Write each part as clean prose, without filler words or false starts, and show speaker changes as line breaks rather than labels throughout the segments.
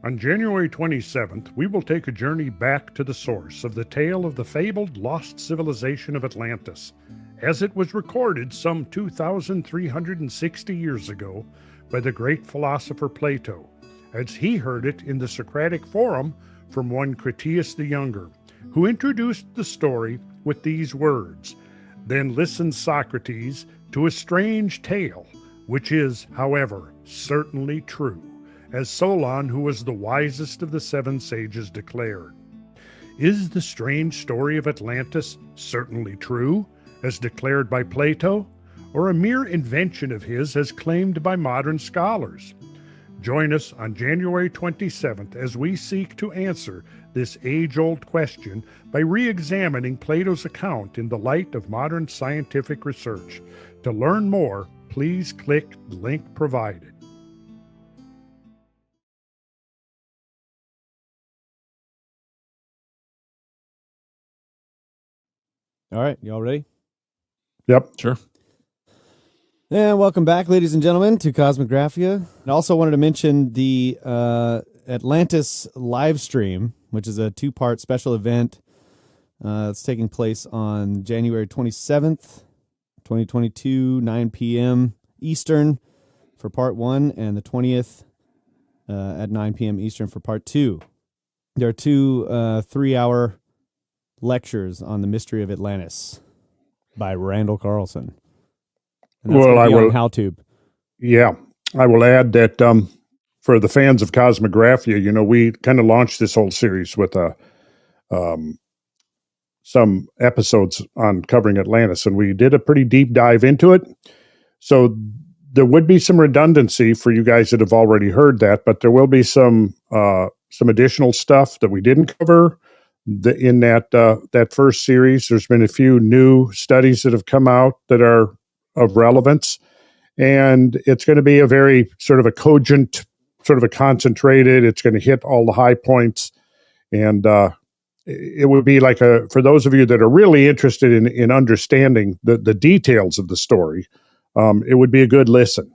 On January 27th, we will take a journey back to the source of the tale of the fabled lost civilization of Atlantis, as it was recorded some 2,360 years ago by the great philosopher Plato, as he heard it in the Socratic Forum from one Critias the Younger, who introduced the story with these words: "Then listened Socrates to a strange tale, which is, however, certainly true, as Solon, who was the wisest of the seven sages, declared. Is the strange story of Atlantis certainly true, as declared by Plato, or a mere invention of his as claimed by modern scholars? Join us on January 27th as we seek to answer this age-old question by re-examining Plato's account in the light of modern scientific research. To learn more, please click the link provided.
All right, y'all ready?
Yep.
Sure.
And welcome back, ladies and gentlemen, to Cosmographia. And also wanted to mention the Atlantis live stream, which is a two-part special event. It's taking place on January 27th, 2022, 9 p.m. Eastern for part 1, and the 20th at 9 p.m. Eastern for part 2. There are two 3-hour lectures on the mystery of Atlantis by Randall Carlson. And that's
Well,
I will on HowTube.
Yeah, I will add that for the fans of Cosmographia, we kind of launched this whole series with some episodes on covering Atlantis, and we did a pretty deep dive into it. So there would be some redundancy for you guys that have already heard that, but there will be some additional stuff that we didn't cover in that first series. There's been a few new studies that have come out that are of relevance, and it's going to be a very sort of a cogent, sort of a concentrated, it's going to hit all the high points, and it would be like for those of you that are really interested in understanding the details of the story, it would be a good listen,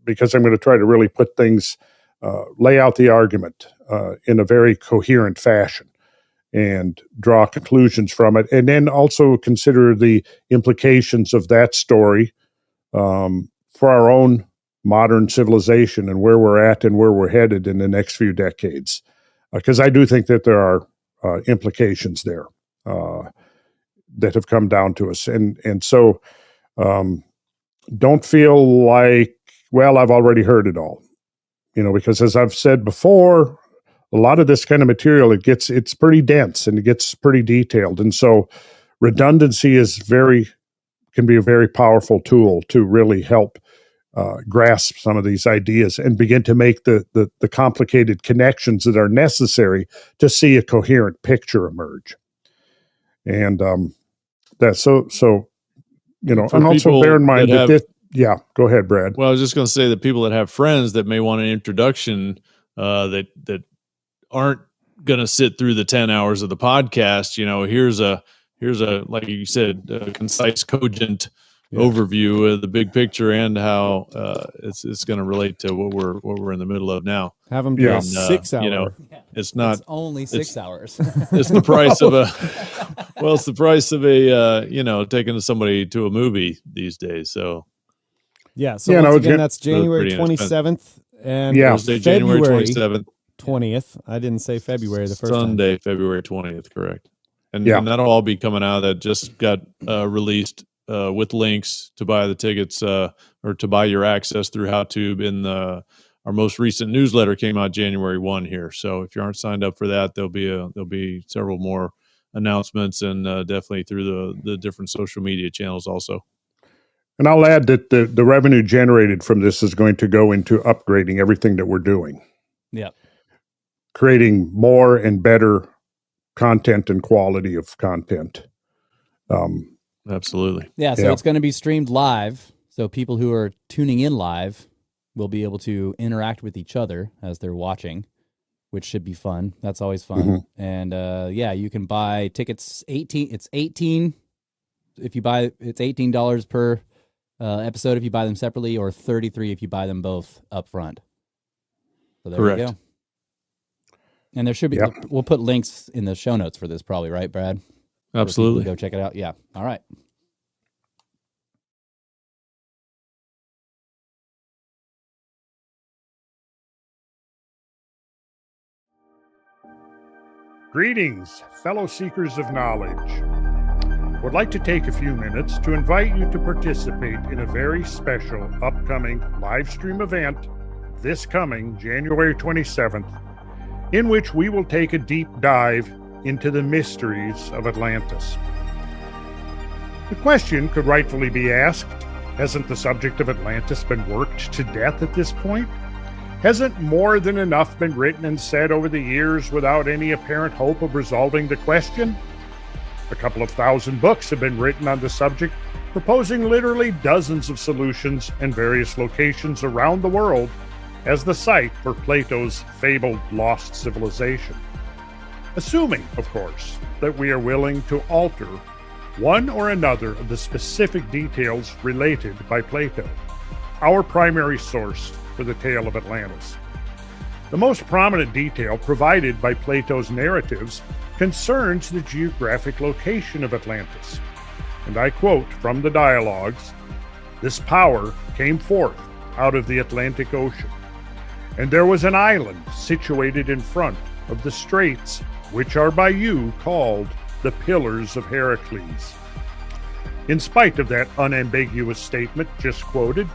because I'm going to try to really put things, lay out the argument in a very coherent fashion and draw conclusions from it, and then also consider the implications of that story for our own modern civilization and where we're at and where we're headed in the next few decades. Because I do think that there are implications there that have come down to us. And so don't feel like, well, I've already heard it all. Because as I've said before, a lot of this kind of material, it's pretty dense and it gets pretty detailed. And so redundancy can be a very powerful tool to really help grasp some of these ideas and begin to make the complicated connections that are necessary to see a coherent picture emerge. And that's so, and also bear in mind that this, yeah, go ahead, Brad.
Well, I was just going to say that people that have friends that may want an introduction that aren't going to sit through the 10 hours of the podcast, here's a, like you said, a concise, cogent overview of the big picture and how it's going to relate to what we're in the middle of now.
Have them do 6 hours.
It's not
it's only 6 hours.
It's the price of it's the price of taking somebody to a movie these days. So
once again, that's January 27th and
Thursday, January 27th.
20th. I didn't say February the first
Sunday,
time.
February 20th, correct. And that'll all be coming out. That just got released with links to buy the tickets or to buy your access through HowTube. In our most recent newsletter came out January 1 here. So if you aren't signed up for that, there'll be several more announcements, and definitely through the different social media channels also.
And I'll add that the revenue generated from this is going to go into upgrading everything that we're doing.
Yeah.
Creating more and better content and quality of content.
Absolutely.
Yeah, so it's going to be streamed live. So people who are tuning in live will be able to interact with each other as they're watching, which should be fun. That's always fun. Mm-hmm. And you can buy tickets. It's $18 per episode if you buy them separately, or $33 if you buy them both up front. So there
Correct.
you go. And there should be, we'll put links in the show notes for this probably, right, Brad?
Absolutely.
Go check it out. Yeah. All right.
Greetings, fellow seekers of knowledge. Would like to take a few minutes to invite you to participate in a very special upcoming live stream event this coming January 27th, in which we will take a deep dive into the mysteries of Atlantis. The question could rightfully be asked, hasn't the subject of Atlantis been worked to death at this point? Hasn't more than enough been written and said over the years without any apparent hope of resolving the question? A couple of thousand books have been written on the subject, proposing literally dozens of solutions and various locations around the world as the site for Plato's fabled lost civilization. Assuming, of course, that we are willing to alter one or another of the specific details related by Plato, our primary source for the tale of Atlantis. The most prominent detail provided by Plato's narratives concerns the geographic location of Atlantis. And I quote from the dialogues, "This power came forth out of the Atlantic Ocean, and there was an island situated in front of the straits, which are by you called the Pillars of Heracles." In spite of that unambiguous statement just quoted,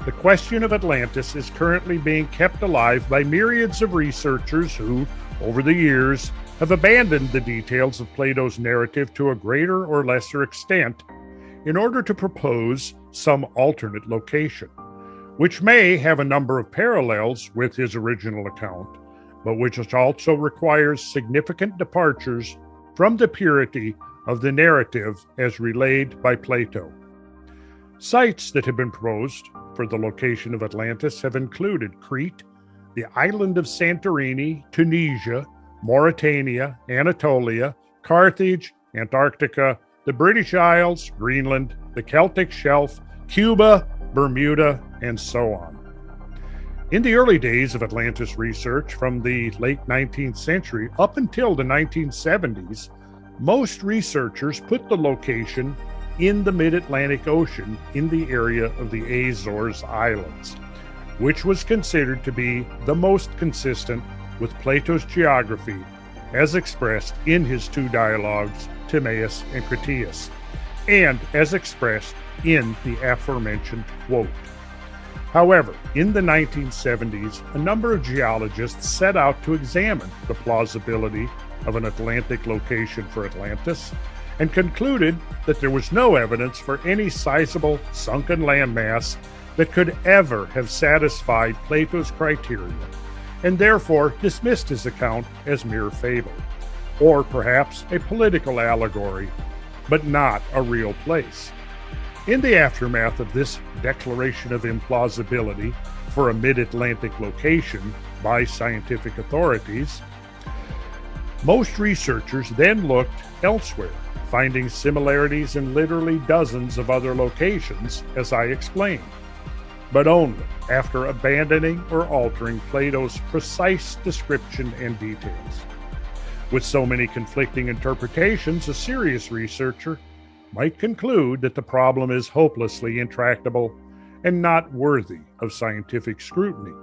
the question of Atlantis is currently being kept alive by myriads of researchers who, over the years, have abandoned the details of Plato's narrative to a greater or lesser extent in order to propose some alternate location, which may have a number of parallels with his original account, but which also requires significant departures from the purity of the narrative as relayed by Plato. Sites that have been proposed for the location of Atlantis have included Crete, the island of Santorini, Tunisia, Mauritania, Anatolia, Carthage, Antarctica, the British Isles, Greenland, the Celtic Shelf, Cuba, Bermuda, and so on. In the early days of Atlantis research from the late 19th century up until the 1970s, most researchers put the location in the mid-Atlantic Ocean in the area of the Azores Islands, which was considered to be the most consistent with Plato's geography as expressed in his two dialogues, Timaeus and Critias, and as expressed in the aforementioned quote. However, in the 1970s, a number of geologists set out to examine the plausibility of an Atlantic location for Atlantis and concluded that there was no evidence for any sizable sunken landmass that could ever have satisfied Plato's criteria, and therefore dismissed his account as mere fable, or perhaps a political allegory, but not a real place. In the aftermath of this declaration of implausibility for a mid-Atlantic location by scientific authorities, most researchers then looked elsewhere, finding similarities in literally dozens of other locations, as I explained, but only after abandoning or altering Plato's precise description and details. With so many conflicting interpretations, a serious researcher might conclude that the problem is hopelessly intractable and not worthy of scientific scrutiny.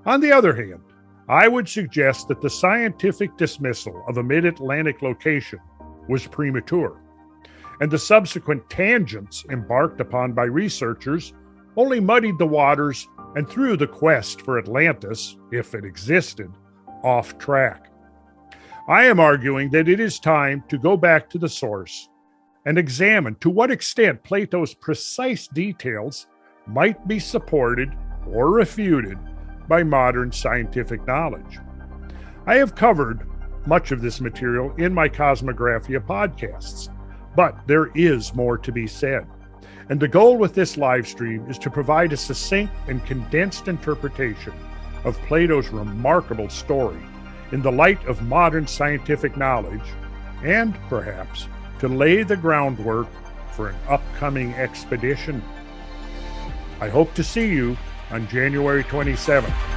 On the other hand, I would suggest that the scientific dismissal of a mid-Atlantic location was premature, and the subsequent tangents embarked upon by researchers only muddied the waters and threw the quest for Atlantis, if it existed, off track. I am arguing that it is time to go back to the source and examine to what extent Plato's precise details might be supported or refuted by modern scientific knowledge. I have covered much of this material in my Kosmographia podcasts, but there is more to be said. And the goal with this live stream is to provide a succinct and condensed interpretation of Plato's remarkable story in the light of modern scientific knowledge, and perhaps to lay the groundwork for an upcoming expedition. I hope to see you on January 27th.